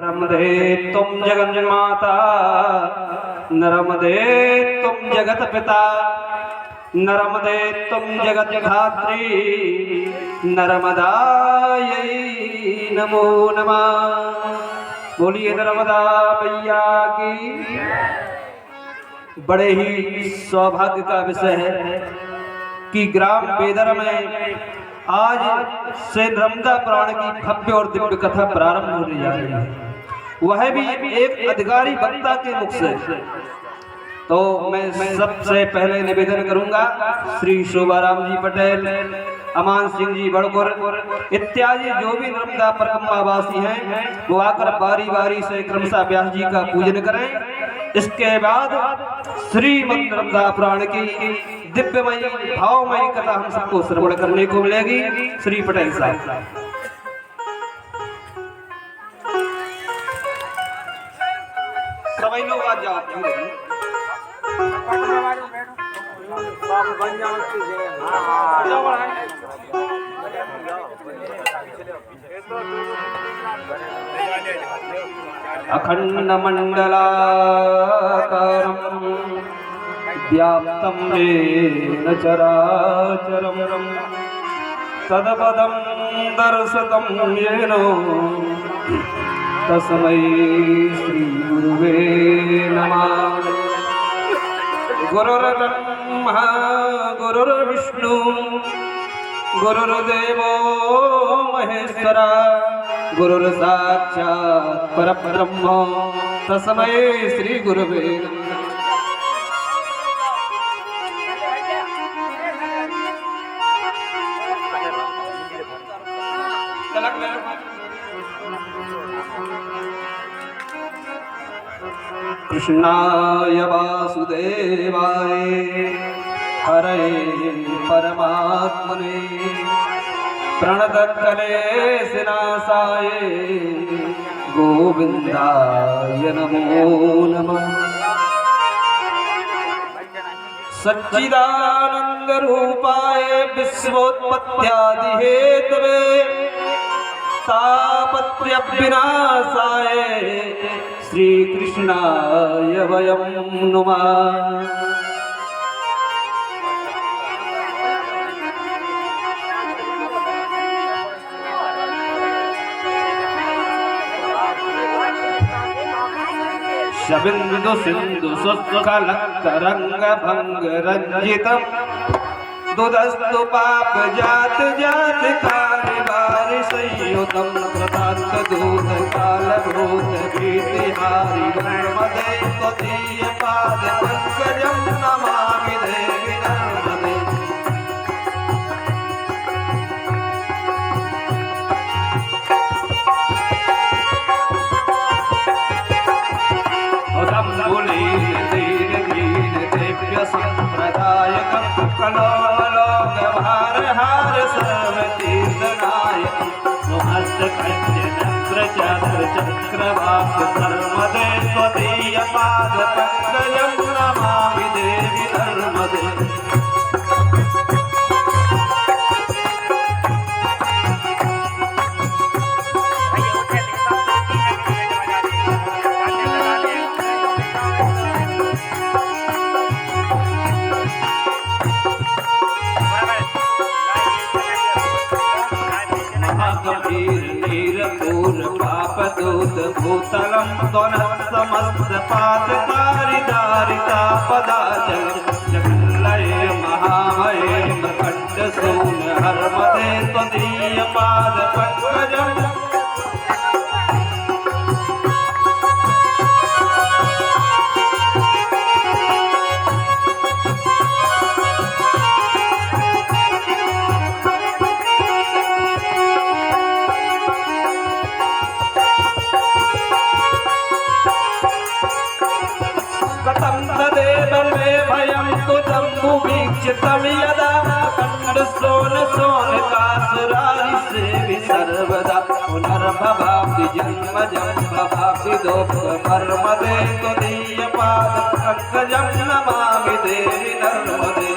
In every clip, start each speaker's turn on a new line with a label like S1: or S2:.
S1: नर्मदे तुम जगन्माता, नर्मदे तुम जगत पिता, नर्मदे तुम जगत धात्री, नर्मदायै नमो नमः। बोलिए नर्मदा मैया की। बड़े ही सौभाग्य का विषय है कि ग्राम बेदर में आज से नर्मदा पुराण की भव्य और दिव्य कथा प्रारंभ होने जा रही है, वह भी एक अधिकारी वक्ता के मुख से। तो मैं सबसे पहले निवेदन करूंगा श्री शोभाराम जी पटेल, अमान सिंह जी बड़कुर इत्यादि जो भी नर्मदा परिक्रमावासी हैं वो आकर बारी बारी से क्रमशः व्यास जी का पूजन करें। इसके बाद श्रीमद् नर्मदा पुराण की दिव्यमयी भावमयी कथा हम सबको श्रवण करने को मिलेगी। श्री पटेल साहब। सभी लोग आज जाओ। अखंड मंडलाकारं व्याप्तं येन चराचरं तत्पदं दर्शितं येन तस्मै श्री गुरुवे नमः। गुरुर्ब्रह्मा गुरुर्विष्णु गुरुर्देवो महेश्वरा, गुरुर्साक्षात् परब्रह्म तस्मै श्री गुरुवे नमः। कृष्णाय वासुदेवाय हरे परमात्मने प्रणतक्लेशनाशाय गोविन्दाय नमो नमः। सच्चिदानन्दरूपाय विश्वोत्पत्त्यादिहेतवे तापत्रयविनाशाय श्रीकृष्णाय वयं नमः। शबिंदु सिंधु सुस्खलत्तरंग भंग रंजितम दुदस्तु पाप जात जात कार्य बारि संयुतम प्रतांत दूत काल भूत भीति हारि नर्मदे त्वदीय पाद पंकजं नमामि देवी नर्मदे। संप्रदायकं कलोलोक भार हार सर्वतीर्थनायकं सुहस्तकञ्चन चक्र चक्रवाक सर्वदे त्वदीय पाद पंकजं नमामि देवी नर्मदे। पापदूत भूतलं त्वनः समस्त पातकारी दारिता पदाचलं जगल्लये महामये मृकण्ड सून हर्मदे त्वदीय पाद पंकजम्। वीक्षितं यदा खंड सोन सोन कासुरारि सेवि सर्वदा पुनर्भवाप्ति जन्म जन्म भवाप्ति दोष नर्मदे त्वदीय पाद पंकजं नमामि देवी नर्मदे।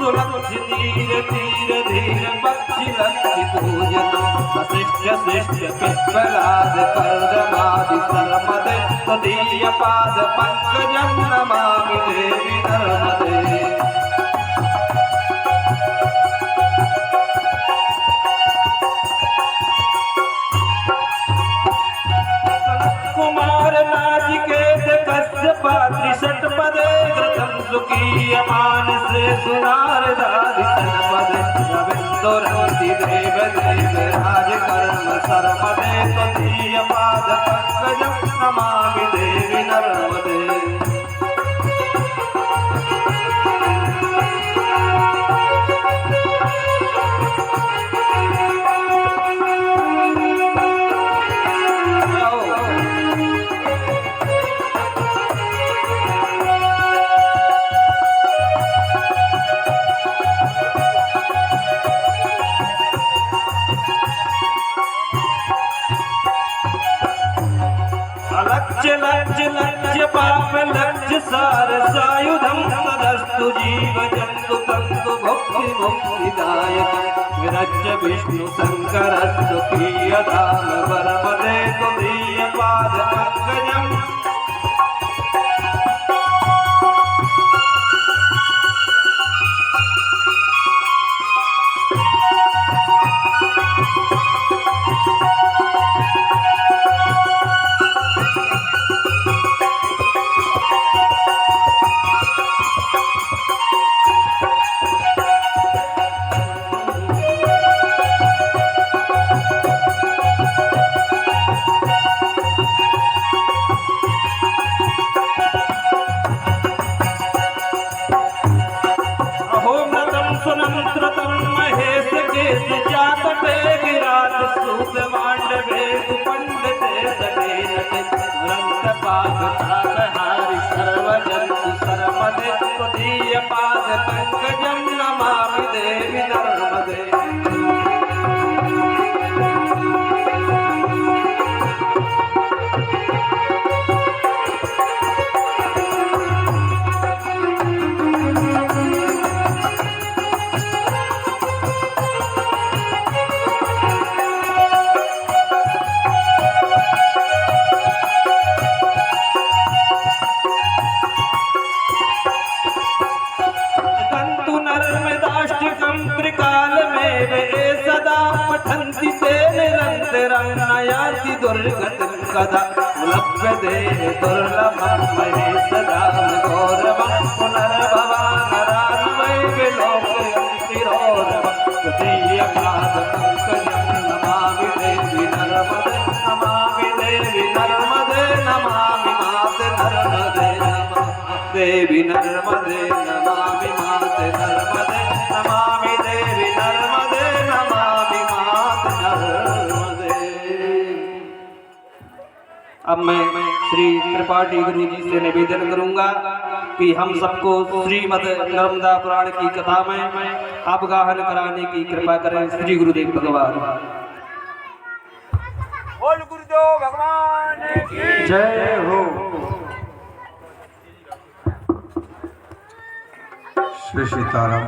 S1: सुलक्ष्य धीरे धीरे धीरे बक्षि लक्ष्य पूजनम वशिष्ठ शिष्य पिप्पलाद कर्दमादि सर्वदे तदीय पाद पंकजं नमामि देवी नर्मदे। कुमार नाचिकेत कश्यपा त्रिषट्पदे घृतं सुखीयमान से सुनारदादि सर्वदे रविन्दो रवति देव देव राज कर्म सर्वदे त्वदीय पाद पंकजं नमामि देवी नर्मदे। लक्ष्य लक्ष्य लक्ष्य पाप लक्ष्य सार सायुधं तदस्तु जीव जन्तु तन्तु भुक्ति मुक्तिदायकं विरच्य विष्णु शंकर सुखीयधाम वरपदे त्वदीय पाद पंकजम्। सुनंत्रतं महेश केश जातटे गिराज सूत मांडवे सुपंडिते सटे नटे रंग पाद तापहारि सर्वजन्तु सर्वदे त्वदीय पाद पंकजं नमामि देवी नर्मदे। त्रिकाल में वे सदा पठन्ति ते निरन्तरं नयाति दुर्गतिं कदा लभ्यते दुर्लभं महेशदां गौरवं पुनर्भवानरान् वै विलोकयन्ति रौरवं तदीय पाद पंकजं नमामि देवी नर्मदे नमामि देवी नर्मदे नमामि माते नर्मदे नमः देवी नर्मदे नमामि माते नर्मदे नमामि देवी नर्मदे नमामि माते नर्मदे। अब मैं श्री त्रिपाठी गुरु जी से निवेदन करूंगा कि हम सबको श्रीमद् नर्मदा पुराण की कथा में अवगाहन कराने की कृपा करें। श्री गुरुदेव भगवान।
S2: बोल गुरुदेव भगवान की
S1: जय हो।
S3: श्री सीताराम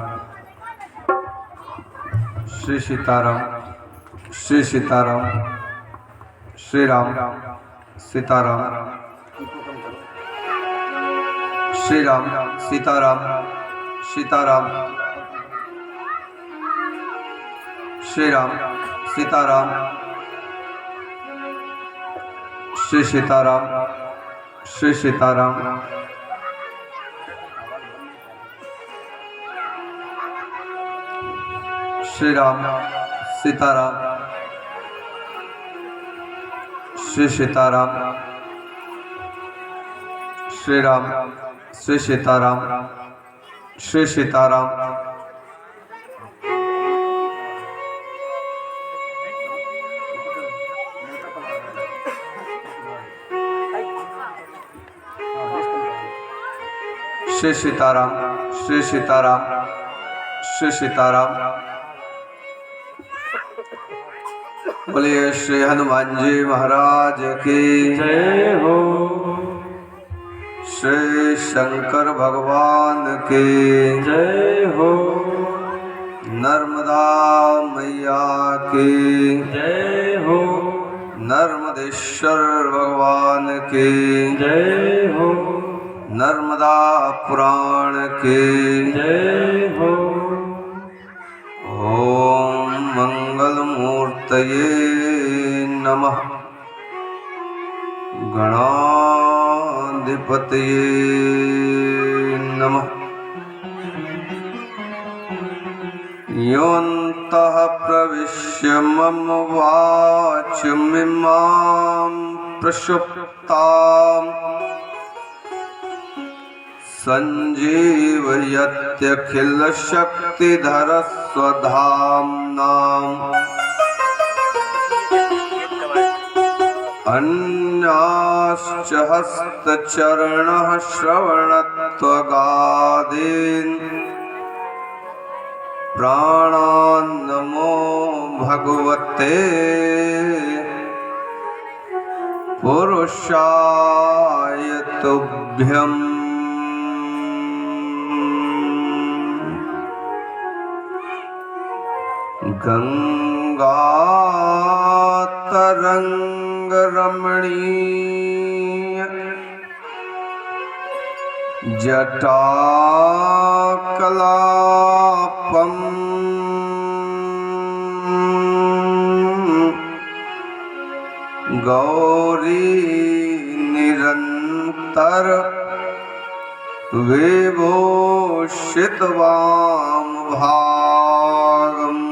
S3: श्री सीताराम श्री सीताराम श्री राम सीताराम श्री राम सीताराम सीताराम श्री राम सीताराम श्री सीताराम श्री सीताराम श्री राम सीताराम श्री सीताराम श्री राम श्री सीताराम श्री सीताराम श्री सीताराम श्री सीताराम श्री सीताराम। बोलिए श्री हनुमान जी महाराज की
S1: जय हो।
S3: श्री शंकर भगवान की
S1: जय हो।
S3: नर्मदा मैया की
S1: जय हो,
S3: नर्मदेश्वर भगवान की
S1: जय हो,
S3: नर्मदा पुराण की
S1: जय हो।
S3: ओम मंगलमूर्तये नमः। गणाधिपतये नमः। योऽन्तः प्रविश्य मम वाचमिमां प्रसुप्ताम् सञ्जीवयत्यखिलशक्तिधरस्वधाम्नाम् अन्याश्च हस्तचरणः श्रवणत्वगादीन् प्राणान्नमो भगवते पुरुषाय तुभ्यम्। गंगातरंगरमणीय जटाकलापम् गौरी निरंतर विभूषितवामभागम्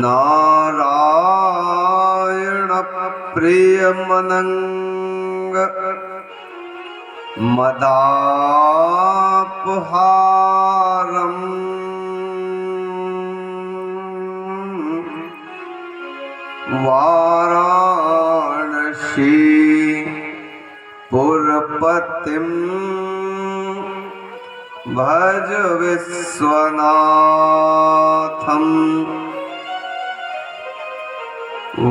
S3: नारायण प्रियमनंग मदापहारम् वाराणसी पुरपतिम् भज विश्वनाथम्।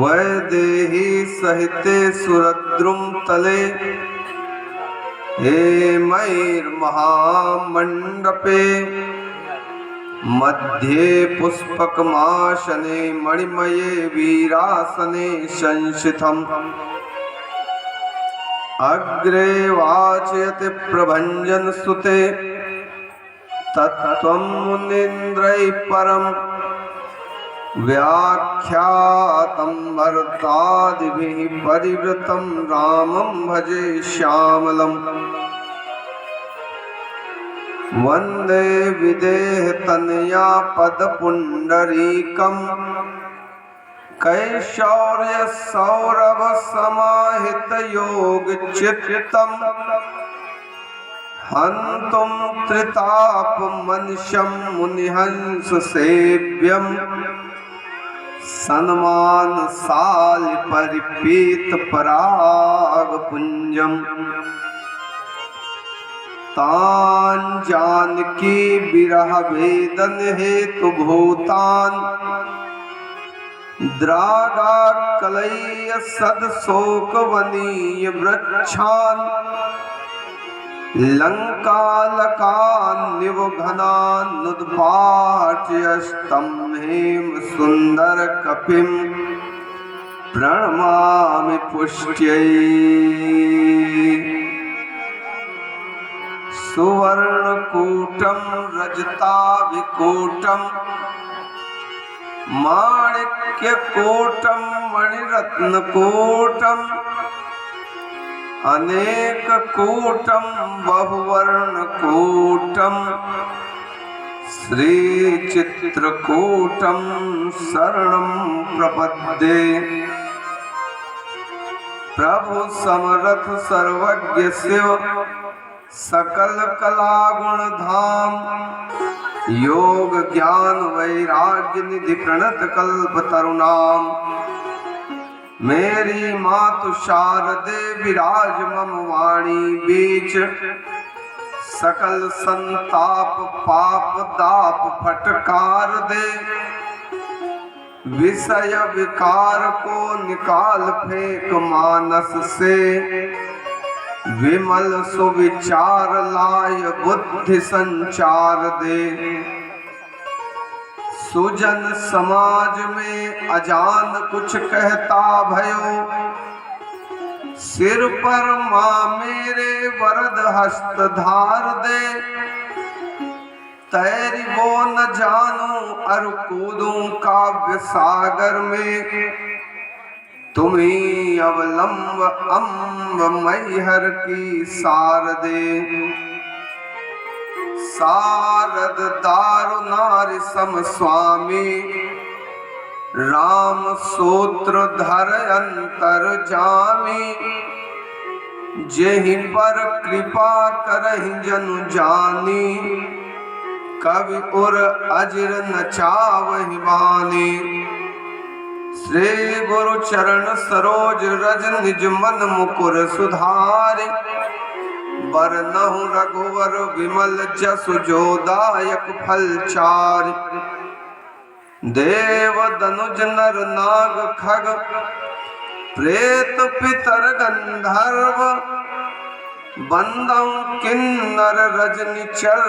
S3: वैदेही सहिते सुरद्रुम तले हेमैर्महामण्डपे मध्ये पुष्पकमासने मणिमये वीरासने संस्थितम्। अग्रे वाचयति प्रभञ्जन सुते तत्त्वं मुनीन्द्रैः परम् व्याख्यातं भरतादिभिः परिवृतं रामं भजे श्यामलम्। वन्दे विदेहतनया पदपुण्डरीकम् कैशौर्यसौरभसमाहितयोगचित्तम् हन्तुं त्रितापमनिशं मुनिहंससेव्यम् सन्मानशालि परिपीतपरागपुञ्जम्। तान् जानकी विरह वेदन हेतुभूतान् द्रागाकलय्य सदशोकवनीय वृक्षान् लङ्कालकान्निवघनान्नुद्पाट्यस्तं हेम सुन्दर कपिं प्रणमामि पुष्ट्यै। सुवर्णकूटं रजताभिकूटं माणिक्यकूटं मणिरत्नकूटम् अनेककूटं बहुवर्णकूटं श्रीचित्रकूटं शरणं प्रपद्ये। प्रभु समर्थ सर्वज्ञ शिव सकल कलागुण धाम योग ज्ञान वैराग्य निधि प्रणत कल्प तरुणाम। मेरी मातु शारदे विराज मम वाणी बीच सकल संताप पाप दाप फटकार दे। विषय विकार को निकाल फेंक मानस से विमल सुविचार लाय बुद्धि संचार दे। सुजन समाज में अजान कुछ कहता भयो, सिर पर माँ मेरे वरद हस्त धार दे। तैरी वो न जानूं अर कूदूं काव्य सागर में, तुम्ही अवलंब अम्ब मैहर की सार दे। सारद दारु नारि सम स्वामी, राम सूत्र धर अंतर जामी। जेहि पर कृपा करहि जनु जानी, कवि उर अजर नचावहि वानी। श्री गुरु चरण सरोज रज निज मन मुकुर सुधारि, बरनहु रघुवर विमल जसु जोदायक फल चारि। देव दनुज नर नाग खग, प्रेत पितर गंधर्व। बंदौ किन्नर रजनिचर,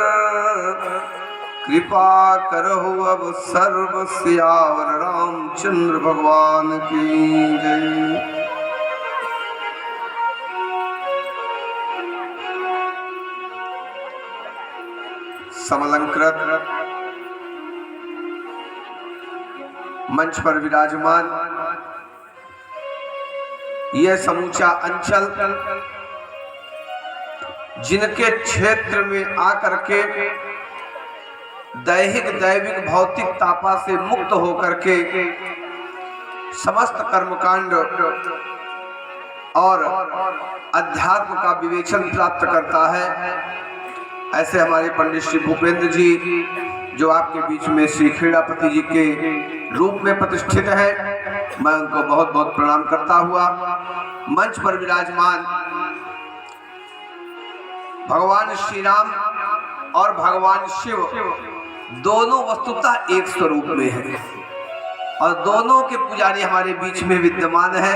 S3: कृपा करहु अब सर्व सियावर रामचंद्र भगवान की जय। समलंकृत मंच पर विराजमान यह समूचा अंचल, जिनके क्षेत्र में आकर के दैहिक दैविक भौतिक तापा से मुक्त होकर के समस्त कर्मकांड और अध्यात्म का विवेचन प्राप्त करता है, ऐसे हमारे पंडित श्री भूपेंद्र जी, जो आपके बीच में श्री खेड़ापति जी के रूप में प्रतिष्ठित है, मैं उनको बहुत बहुत प्रणाम करता हुआ मंच पर विराजमान भगवान श्री राम और भगवान शिव दोनों वस्तुतः एक स्वरूप में है और दोनों के पुजारी हमारे बीच में विद्यमान है।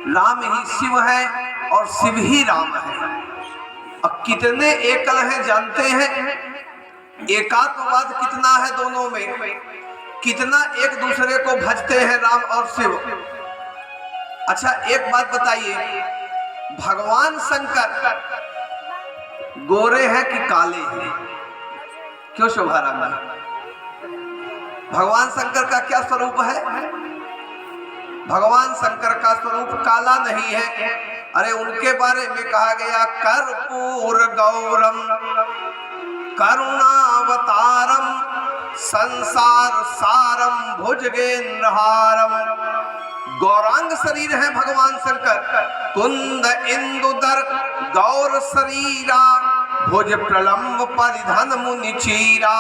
S3: राम ही शिव है और शिव ही राम है। अब कितने एकल हैं जानते हैं? एकात्मवाद कितना है दोनों में, कितना एक दूसरे को भजते हैं राम और शिव। अच्छा एक बात बताइए, भगवान शंकर गोरे हैं कि काले हैं? क्यों शोभाराम जी, भगवान शंकर का क्या स्वरूप है? भगवान शंकर का स्वरूप काला नहीं है। अरे उनके बारे में कहा गया कर्पूर गौरम करुणावतारम संसार सारम भुजगेंद्रहारम। गौरांग शरीर है भगवान शंकर, कुंद इंदुदर गौर शरीरा, भुज प्रलंब परिधन मुनि चीरा।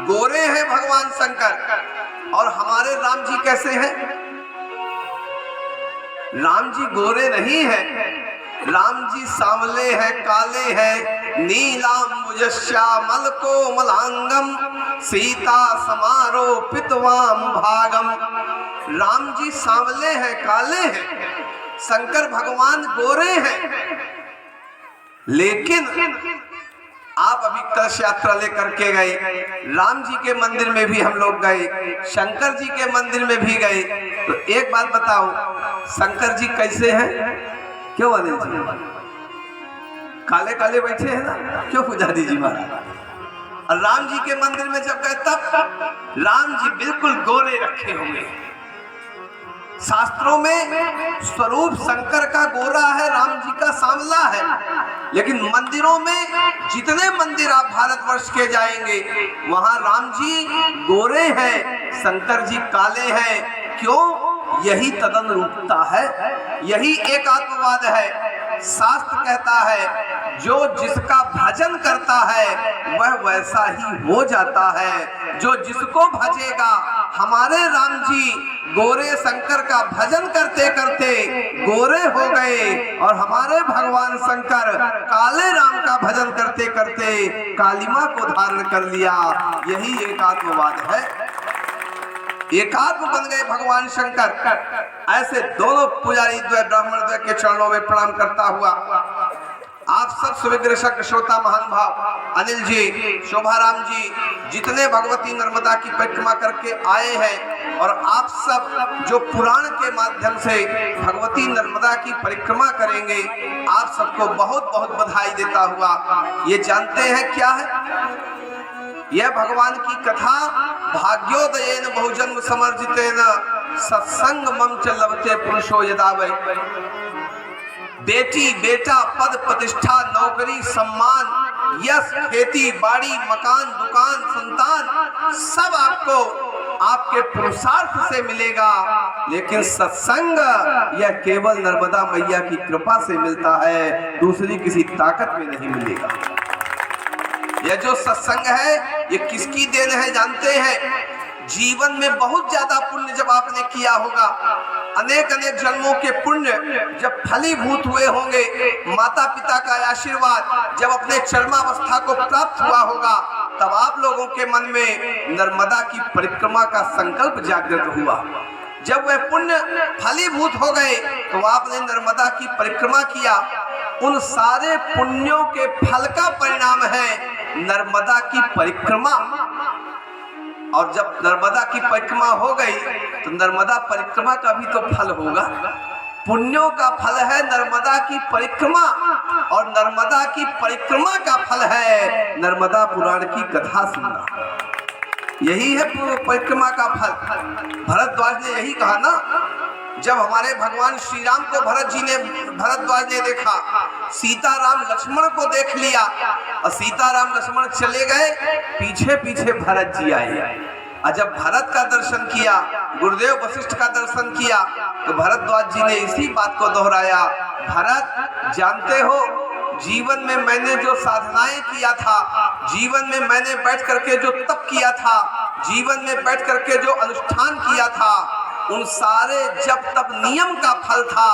S3: गोरे हैं भगवान शंकर। और हमारे राम जी कैसे हैं? राम जी गोरे नहीं हैं, राम जी सांवले हैं, काले हैं। नीलांबुज श्यामल कोमलांगम सीता समारोपित वाम भागम। राम जी सांवले हैं, काले हैं, शंकर भगवान गोरे हैं। लेकिन आप अभी कलश यात्रा लेकर के गए, राम जी के मंदिर में भी हम लोग गए, शंकर जी के मंदिर में भी गए। तो एक बात बताओ, शंकर जी कैसे हैं? क्यों अनिल जी काले काले बैठे हैं ना? क्यों पुजारी जी महाराज? और राम जी के मंदिर में जब गए तब राम जी बिल्कुल गोरे रखे हुए। शास्त्रों में स्वरूप शंकर का गोरा है, राम जी का सांवला है। लेकिन मंदिरों में जितने मंदिर आप भारतवर्ष के जाएंगे वहां राम जी गोरे हैं, शंकर जी काले हैं। क्यों? यही तदन रूपता है, यही एक आत्मवाद है। शास्त्र कहता है जो जिसका भजन करता है वह वैसा ही हो जाता है। जो जिसको भजेगा, हमारे राम जी गोरे शंकर का भजन करते करते गोरे हो गए और हमारे भगवान शंकर काले राम का भजन करते करते कालिमा को धारण कर लिया। यही एकात्मवाद है, एकात्म बन गए भगवान शंकर। ऐसे दोनों पुजारी द्वय ब्राह्मण द्वय के चरणों में प्रणाम करता हुआ आप सब सुविग्रह श्रोता महान भाव अनिल जी, शोभाराम जी, जितने भगवती नर्मदा की परिक्रमा करके आए हैं और आप सब जो पुराण के माध्यम से भगवती नर्मदा की परिक्रमा करेंगे, आप सबको बहुत बहुत बधाई देता हुआ ये जानते हैं क्या है यह भगवान की कथा। भाग्योदयेन बहुजन्म समर्जितेन सत्संग मम च लभते पुरुषो यदा वै। बेटी बेटा पद प्रतिष्ठा नौकरी सम्मान यश खेती बाड़ी मकान दुकान संतान सब आपको आपके पुरुषार्थ से मिलेगा, लेकिन सत्संग यह केवल नर्मदा मैया की कृपा से मिलता है, दूसरी किसी ताकत में नहीं मिलेगा। यह जो सत्संग है ये किसकी देन है जानते हैं? जीवन में बहुत ज्यादा पुण्य जब आपने किया होगा, अनेक अनेक जन्मों के पुण्य जब फलीभूत हुए होंगे, माता पिता का आशीर्वाद जब अपने चरमावस्था को प्राप्त हुआ होगा, तब आप लोगों के मन में नर्मदा की परिक्रमा का संकल्प जागृत हुआ। जब वह पुण्य फलीभूत हो गए तो आपने नर्मदा की परिक्रमा किया। उन सारे पुण्यों के फल का परिणाम है नर्मदा की परिक्रमा। और जब नर्मदा की परिक्रमा हो गई तो नर्मदा परिक्रमा का भी तो फल होगा। पुण्यों का फल है नर्मदा की परिक्रमा और नर्मदा की परिक्रमा का फल है नर्मदा पुराण की कथा सुनना। यही है परिक्रमा का फल। भरद्वाज ने यही कहा ना, जब हमारे भगवान श्री राम को भरद्वाज ने देखा, सीताराम लक्ष्मण को देख लिया और सीताराम लक्ष्मण चले गए, पीछे पीछे भरत जी आए। और जब भरत का दर्शन किया, गुरुदेव वशिष्ठ का दर्शन किया, तो भरद्वाज जी ने इसी बात को दोहराया, भरत जानते हो जीवन में मैंने जो साधनाएं किया था, जीवन में मैंने बैठ करके जो तप किया था, जीवन में बैठ करके जो अनुष्ठान किया था, उन सारे जब तब नियम का फल था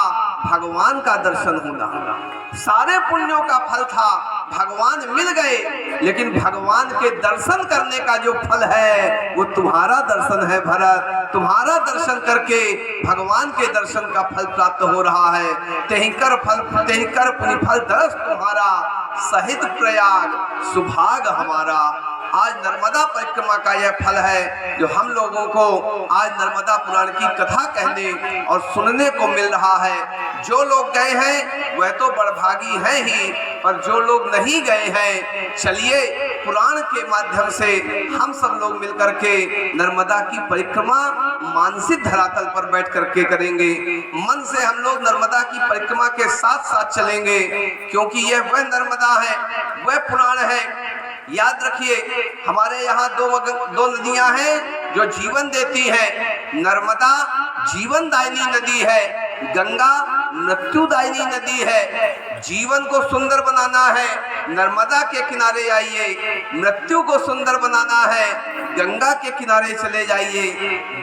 S3: भगवान का दर्शन होना। सारे पुण्यों का फल था, भगवान मिल गए, लेकिन भगवान के दर्शन करने का जो फल है वो तुम्हारा दर्शन है भरत। तुम्हारा दर्शन करके भगवान के दर्शन का फल प्राप्त हो रहा है। तेहि कर पुनि फल दरस तुम्हारा, सहित प्रयाग सुभाग हमारा। आज नर्मदा परिक्रमा का यह फल है जो हम लोगों को आज नर्मदा पुराण की कथा कहने और सुनने को मिल रहा है। जो लोग गए हैं वह तो बड़भागी हैं ही, पर जो लोग नहीं गए हैं, चलिए पुराण के माध्यम से हम सब लोग मिलकर के नर्मदा की परिक्रमा मानसिक धरातल पर बैठ करके करेंगे। मन से हम लोग नर्मदा की परिक्रमा के साथ साथ चलेंगे, क्योंकि यह वह नर्मदा है, वह पुराण है। याद रखिए, हमारे यहाँ दो नदियां हैं जो जीवन देती हैं। नर्मदा जीवनदायिनी नदी है, गंगा मृत्युदायिनी नदी है। जीवन को सुंदर बनाना है, नर्मदा के किनारे आइए। मृत्यु को सुंदर बनाना है, गंगा के किनारे चले जाइए।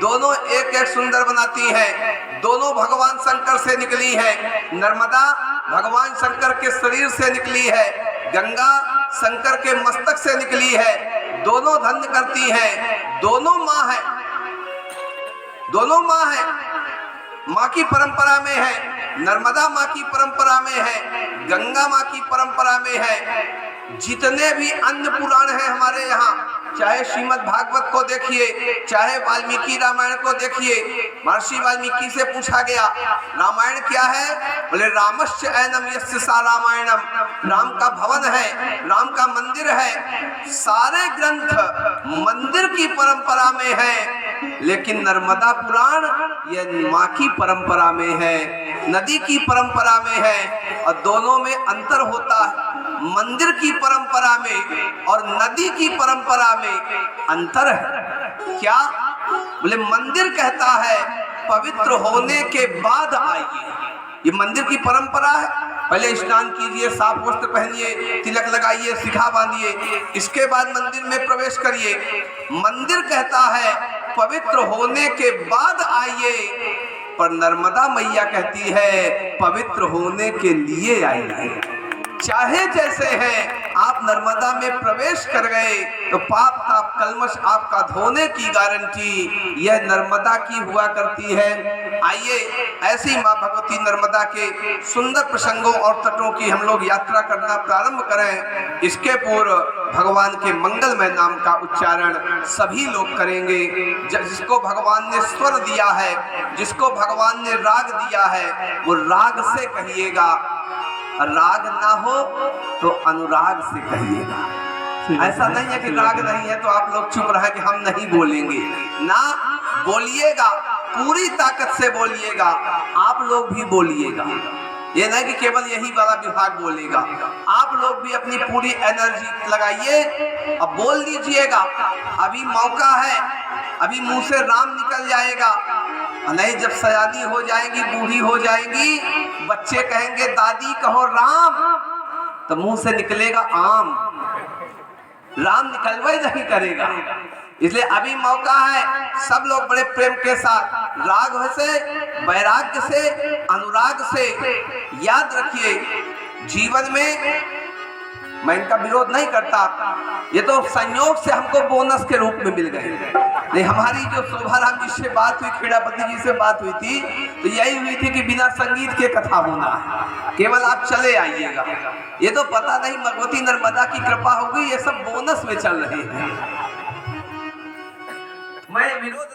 S3: दोनों एक एक सुंदर बनाती हैं। दोनों भगवान शंकर से निकली है। नर्मदा भगवान शंकर के शरीर से निकली है, गंगा शंकर के मस्तक से निकली है। दोनों धन्य करती हैं, दोनों माँ है, दोनों माँ है। माँ की परंपरा में है, नर्मदा माँ की परंपरा में है, गंगा माँ की परंपरा में है। जितने भी अन्य पुराण हैं हमारे यहाँ, चाहे श्रीमद् भागवत को देखिए, चाहे वाल्मीकि रामायण को देखिए। महर्षि वाल्मीकि से पूछा गया रामायण क्या है? बोले रामश्च ऐनम यस्य सा रामायणम। राम का भवन है, राम का मंदिर है। सारे ग्रंथ मंदिर की परंपरा में है, लेकिन नर्मदा पुराण यह माँ की परंपरा में है, नदी की परंपरा में है। और दोनों में अंतर होता है। मंदिर की परंपरा में और नदी की परंपरा में अंतर है। क्या? बोले मंदिर कहता है पवित्र होने के बाद आइए। ये मंदिर की परंपरा है, पहले स्नान कीजिए, साफ वस्त्र पहनिए, तिलक लगाइए, शिखा बांधिए, इसके बाद मंदिर में प्रवेश करिए। मंदिर कहता है पवित्र होने के बाद आइए, पर नर्मदा मैया कहती है पवित्र होने के लिए आइए। चाहे जैसे हैं, आप नर्मदा में प्रवेश कर गए तो पाप का कलमश आपका धोने की गारंटी यह नर्मदा की हुआ करती है। आइए ऐसी माँ भगवती नर्मदा के सुंदर प्रसंगों और तटों की हम लोग यात्रा करना प्रारंभ करें। इसके पूर्व भगवान के मंगलमय नाम का उच्चारण सभी लोग करेंगे। जिसको भगवान ने स्वर दिया है, जिसको भगवान ने राग दिया है, वो राग से कहिएगा, राग ना हो तो अनुराग से कहिएगा। ऐसा नहीं है कि राग नहीं है तो आप लोग चुप रहे कि हम नहीं बोलेंगे ना, बोलिएगा, पूरी ताकत से बोलिएगा। आप लोग भी बोलिएगा, ये नहीं कि केवल यही वाला विभाग बोलेगा, आप लोग भी अपनी पूरी एनर्जी लगाइए और बोल दीजिएगा। अभी मौका है, अभी मुंह से राम निकल जाएगा, नहीं जब सयानी हो जाएगी, बूढ़ी हो जाएगी, बच्चे कहेंगे दादी कहो राम, तो मुंह से निकलेगा आम, राम निकलवा ही नहीं करेगा। इसलिए अभी मौका है, सब लोग बड़े प्रेम के साथ राग से, वैराग्य से, अनुराग से। याद रखिए जीवन में मैं इनका विरोध नहीं करता, ये तो संयोग से हमको बोनस के रूप में मिल गए। नहीं, हमारी जो शोभा राम जी से बात हुई, खेड़ापति जी से बात हुई थी, तो यही हुई थी कि बिना संगीत के कथा होना है, केवल आप चले आइएगा। ये तो पता नहीं भगवती नर्मदा की कृपा होगी, ये सब बोनस में चल रहे हैं। मैं विरोध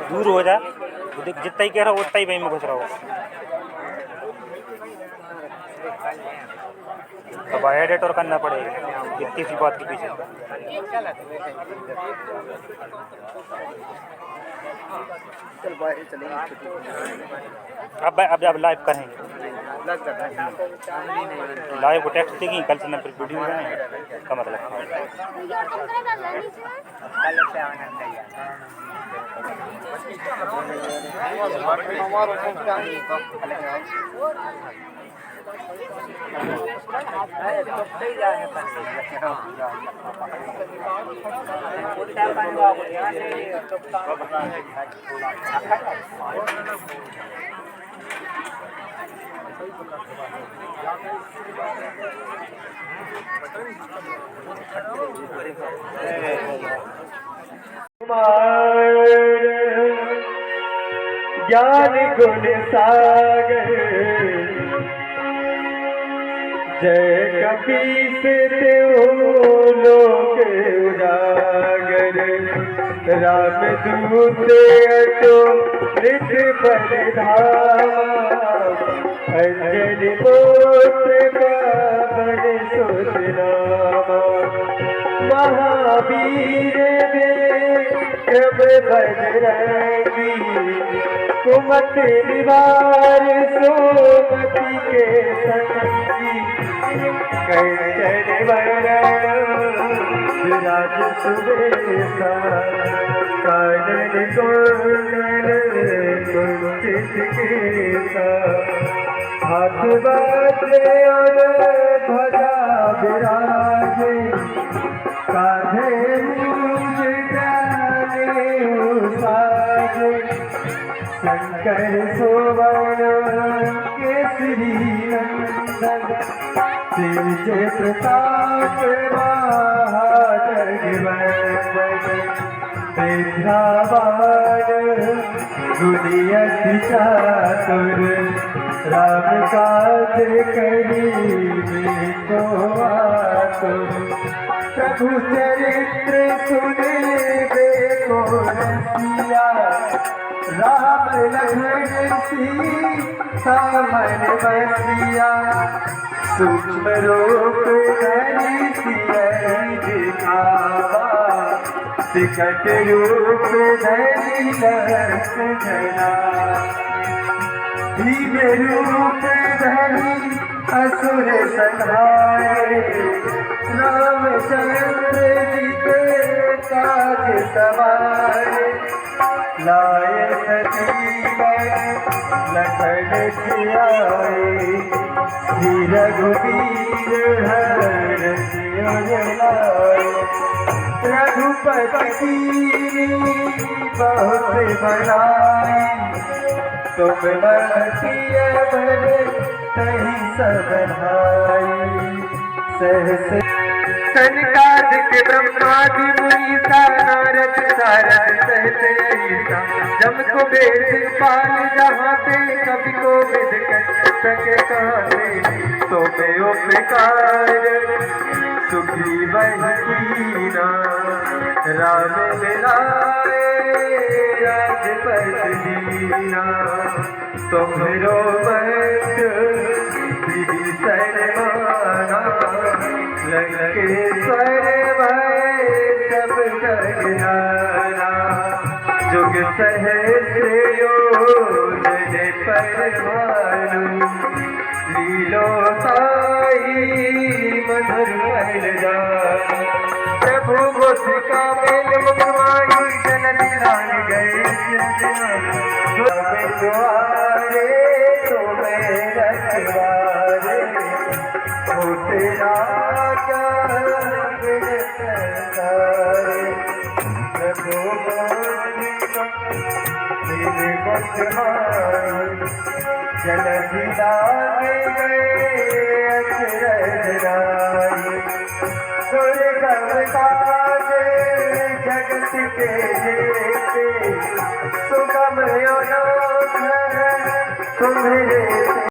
S4: दूर हो जा, जितना ही कह रहा हो उतना ही वहीं में घुस रहा हो। अब एडिटर करना पड़ेगा इतनी सी बात के पीछे। अब लाइव करेंगे, लाइव को टेक्स्ट देंगे, कल से फिर वीडियो बनाएंगे का मतलब।
S5: ज्ञान गुण सागर जय कपीस लोक उजागर राम दूत अटो मृत परिधामा अंजलि पोत्र बाबन सुतनामा महावीर विक्रम बजरंगी कुमत निवार सोमति के संगी कंचन वरण विराज सुबेसा कानन कुंडल कुंचित केसा हाथ बाजे और ध्वजा विराजे कांधे मूंज डाले उसाजे शंकर सुवर्ण केसरी नंदन तेज प्रताप महाजगवंदन विद्यावान गुणियति चातुर राम काज करीबे को आतुर प्रभु चरित्र सुने को रसिया राम लखन सीता मन बसिया सूक्ष्म रूप धरि सियहि दिखावा विकट रूप धरि लखन जना भीम रूप धरि असुर संहारे रामचंद्र जी के काज सवारे लाए सजीवन लखन जियाए श्री रघुवीर हर्ष लाए रघुपति की बहुत बनाई तुम मतिय भरे तही सब भाई सहस सनकादिक ब्रह्मादि मुनीसा नारद सारद सहते ईसा जम को वेद पाल जहाँ पे कवि को विद कर सके कहते तो मैं उपकार सुखी बहकीना राम मिलाए राजपत दीना तुम्हरो मत विभीषण माना लंकेश्वर भय सब जगनाना जुग सहस्र योजन परमाणु लीलो साई मधुर फल जान प्रभु गोपिका मेल मुखमायु जन निरान गए द्वारे तुम्हें रखवारे होते राजा प्रभु गोपिका मेल मुखमायु जन निरान गए अचरज दुर्गम काज जगत के जेते सुगम अनोखा तुम्हें